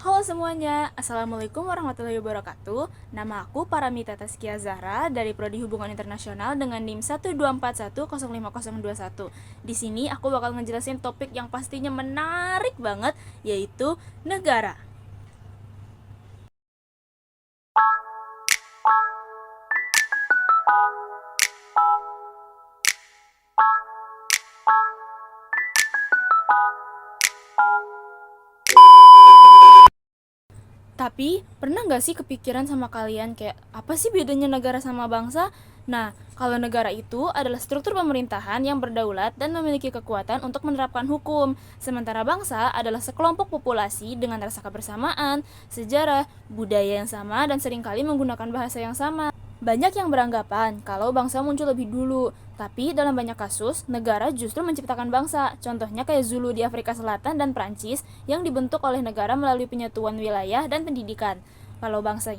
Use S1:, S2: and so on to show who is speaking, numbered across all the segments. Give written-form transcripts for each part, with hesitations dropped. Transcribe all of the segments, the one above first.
S1: Halo semuanya, Assalamualaikum warahmatullahi wabarakatuh. Nama aku Paramita Taskia Zahra dari Prodi Hubungan Internasional dengan NIM 124105021. Di sini aku bakal ngejelasin topik yang pastinya menarik banget, yaitu negara. Tapi, pernah nggak sih kepikiran sama kalian kayak, apa sih bedanya negara sama bangsa? Nah, kalau negara itu adalah struktur pemerintahan yang berdaulat dan memiliki kekuatan untuk menerapkan hukum. Sementara bangsa adalah sekelompok populasi dengan rasa kebersamaan, sejarah, budaya yang sama, dan seringkali menggunakan bahasa yang sama. Banyak yang beranggapan kalau bangsa muncul lebih dulu, tapi dalam banyak kasus, negara justru menciptakan bangsa. Contohnya kayak Zulu di Afrika Selatan dan Prancis yang dibentuk oleh negara melalui penyatuan wilayah dan pendidikan. Kalau bangsa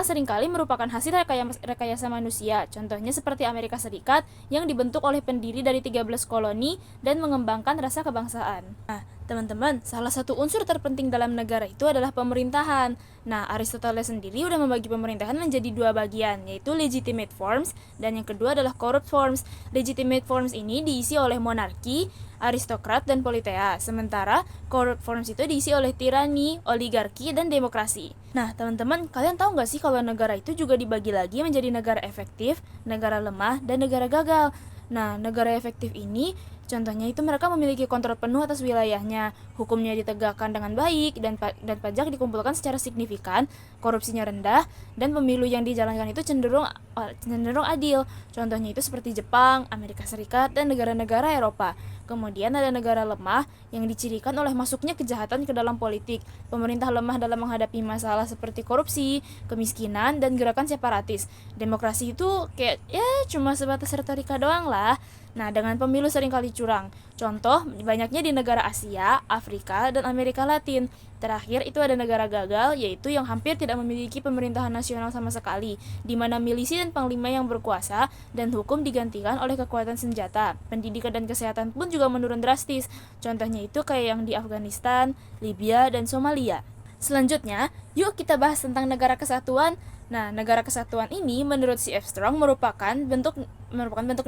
S1: seringkali merupakan hasil rekayasa manusia. Contohnya seperti Amerika Serikat yang dibentuk oleh pendiri dari 13 koloni dan mengembangkan rasa kebangsaan. Nah, teman-teman, salah satu unsur terpenting dalam negara itu adalah pemerintahan. Nah, Aristoteles sendiri udah membagi pemerintahan menjadi dua bagian, yaitu legitimate forms dan yang kedua adalah corrupt forms. Legitimate forms ini diisi oleh monarki, aristokrat, dan politea. Sementara corrupt forms itu diisi oleh tirani, oligarki, dan demokrasi. Nah, teman-teman, kalian tahu nggak sih kalau negara itu juga dibagi lagi menjadi negara efektif, negara lemah, dan negara gagal. Nah, negara efektif ini contohnya itu mereka memiliki kontrol penuh atas wilayahnya, hukumnya ditegakkan dengan baik, dan pajak dikumpulkan secara signifikan, korupsinya rendah, dan pemilu yang dijalankan itu cenderung adil. Contohnya itu seperti Jepang, Amerika Serikat, dan negara-negara Eropa. Kemudian ada negara lemah yang dicirikan oleh masuknya kejahatan ke dalam politik. Pemerintah lemah dalam menghadapi masalah seperti korupsi, kemiskinan, dan gerakan separatis. Demokrasi itu kayak ya cuma sebatas retorika doang lah. Nah, dengan pemilu seringkali curang. Contoh, banyaknya di negara Asia, Afrika, dan Amerika Latin. Terakhir, itu ada negara gagal, yaitu yang hampir tidak memiliki pemerintahan nasional sama sekali, di mana milisi dan panglima yang berkuasa, dan hukum digantikan oleh kekuatan senjata. Pendidikan dan kesehatan pun juga menurun drastis. Contohnya itu kayak yang di Afghanistan, Libya, dan Somalia. Selanjutnya, yuk kita bahas tentang negara kesatuan. Nah, negara kesatuan ini menurut C.F. Strong merupakan bentuk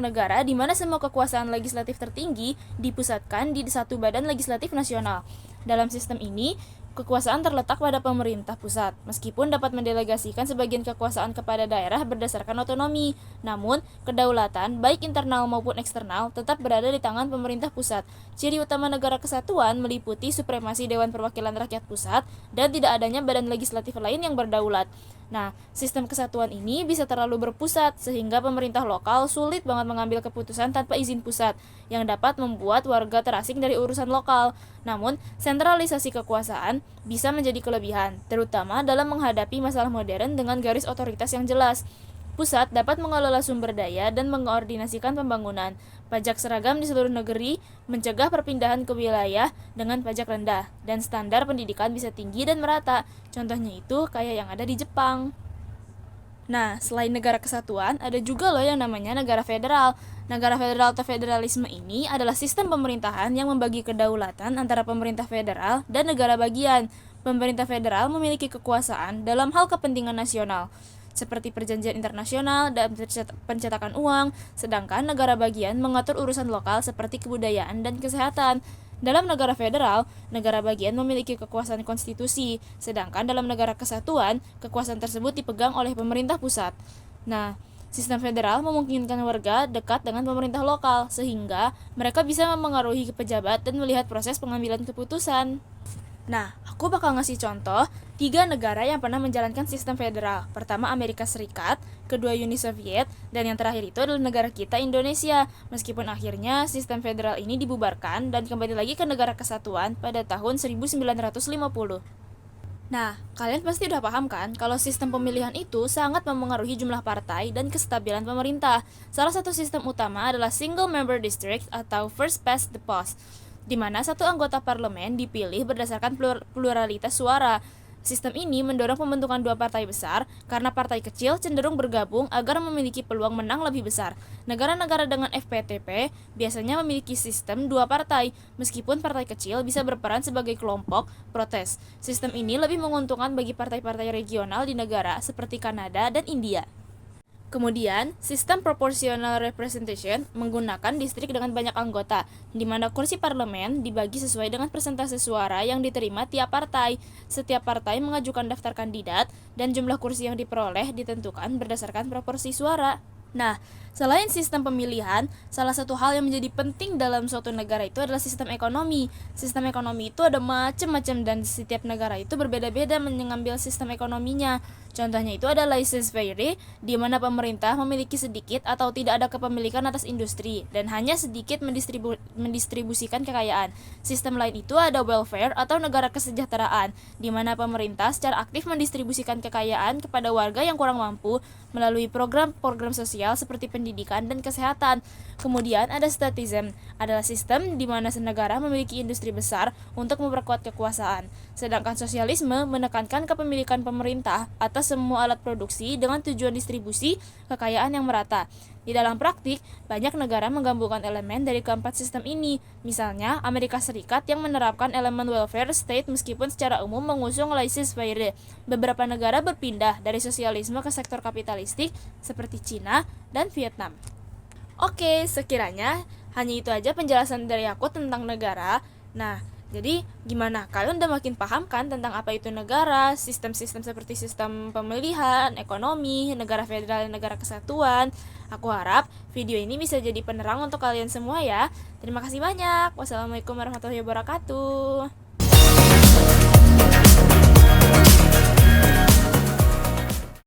S1: negara di mana semua kekuasaan legislatif tertinggi dipusatkan di satu badan legislatif nasional. Dalam sistem ini, kekuasaan terletak pada pemerintah pusat, meskipun dapat mendelegasikan sebagian kekuasaan kepada daerah berdasarkan otonomi. Namun, kedaulatan, baik internal maupun eksternal, tetap berada di tangan pemerintah pusat. Ciri utama negara kesatuan meliputi supremasi Dewan Perwakilan Rakyat Pusat dan tidak adanya badan legislatif lain yang berdaulat. Nah, sistem kesatuan ini bisa terlalu berpusat sehingga pemerintah lokal sulit banget mengambil keputusan tanpa izin pusat yang dapat membuat warga terasing dari urusan lokal. Namun, sentralisasi kekuasaan bisa menjadi kelebihan, terutama dalam menghadapi masalah modern dengan garis otoritas yang jelas. Pusat dapat mengelola sumber daya dan mengkoordinasikan pembangunan. Pajak seragam di seluruh negeri mencegah perpindahan ke wilayah dengan pajak rendah, dan standar pendidikan bisa tinggi dan merata. Contohnya itu kayak yang ada di Jepang. Nah, selain negara kesatuan, ada juga loh yang namanya negara federal. Negara federal atau federalisme ini adalah sistem pemerintahan yang membagi kedaulatan antara pemerintah federal dan negara bagian. Pemerintah federal memiliki kekuasaan dalam hal kepentingan nasional, seperti perjanjian internasional dan pencetakan uang, sedangkan negara bagian mengatur urusan lokal seperti kebudayaan dan kesehatan. Dalam negara federal, negara bagian memiliki kekuasaan konstitusi, sedangkan dalam negara kesatuan, kekuasaan tersebut dipegang oleh pemerintah pusat. Nah, sistem federal memungkinkan warga dekat dengan pemerintah lokal, sehingga mereka bisa memengaruhi pejabat dan melihat proses pengambilan keputusan. Nah, aku bakal ngasih contoh 3 negara yang pernah menjalankan sistem federal. Pertama Amerika Serikat, kedua Uni Soviet, dan yang terakhir itu adalah negara kita Indonesia. Meskipun akhirnya sistem federal ini dibubarkan dan kembali lagi ke negara kesatuan pada tahun 1950. Nah, kalian pasti udah paham kan kalau sistem pemilihan itu sangat memengaruhi jumlah partai dan kestabilan pemerintah. Salah satu sistem utama adalah single member district atau first past the post, di mana satu anggota parlemen dipilih berdasarkan pluralitas suara. Sistem ini mendorong pembentukan dua partai besar karena partai kecil cenderung bergabung agar memiliki peluang menang lebih besar. Negara-negara dengan FPTP biasanya memiliki sistem dua partai, meskipun partai kecil bisa berperan sebagai kelompok protes. Sistem ini lebih menguntungkan bagi partai-partai regional di negara seperti Kanada dan India. Kemudian, sistem proportional representation menggunakan distrik dengan banyak anggota, di mana kursi parlemen dibagi sesuai dengan persentase suara yang diterima tiap partai. Setiap partai mengajukan daftar kandidat, dan jumlah kursi yang diperoleh ditentukan berdasarkan proporsi suara. Nah, selain sistem pemilihan, salah satu hal yang menjadi penting dalam suatu negara itu adalah sistem ekonomi. Sistem ekonomi itu ada macam-macam dan setiap negara itu berbeda-beda mengambil sistem ekonominya. Contohnya itu ada laissez-faire, di mana pemerintah memiliki sedikit atau tidak ada kepemilikan atas industri dan hanya sedikit mendistribusikan kekayaan. Sistem lain itu ada welfare atau negara kesejahteraan, di mana pemerintah secara aktif mendistribusikan kekayaan kepada warga yang kurang mampu melalui program-program sosial seperti pendidikan dan kesehatan. Kemudian ada statism, adalah sistem di mana negara memiliki industri besar untuk memperkuat kekuasaan. Sedangkan sosialisme menekankan kepemilikan pemerintah atas semua alat produksi dengan tujuan distribusi kekayaan yang merata. Di dalam praktik, banyak negara menggabungkan elemen dari keempat sistem ini. Misalnya, Amerika Serikat yang menerapkan elemen welfare state meskipun secara umum mengusung laissez-faire. Beberapa negara berpindah dari sosialisme ke sektor kapitalistik seperti Cina dan Vietnam. Oke, sekiranya hanya itu aja penjelasan dari aku tentang negara. Nah, jadi gimana? Kalian udah makin paham kan tentang apa itu negara, sistem-sistem seperti sistem pemilihan, ekonomi, negara federal dan negara kesatuan. Aku harap video ini bisa jadi penerang untuk kalian semua ya. Terima kasih banyak. Wassalamualaikum warahmatullahi wabarakatuh.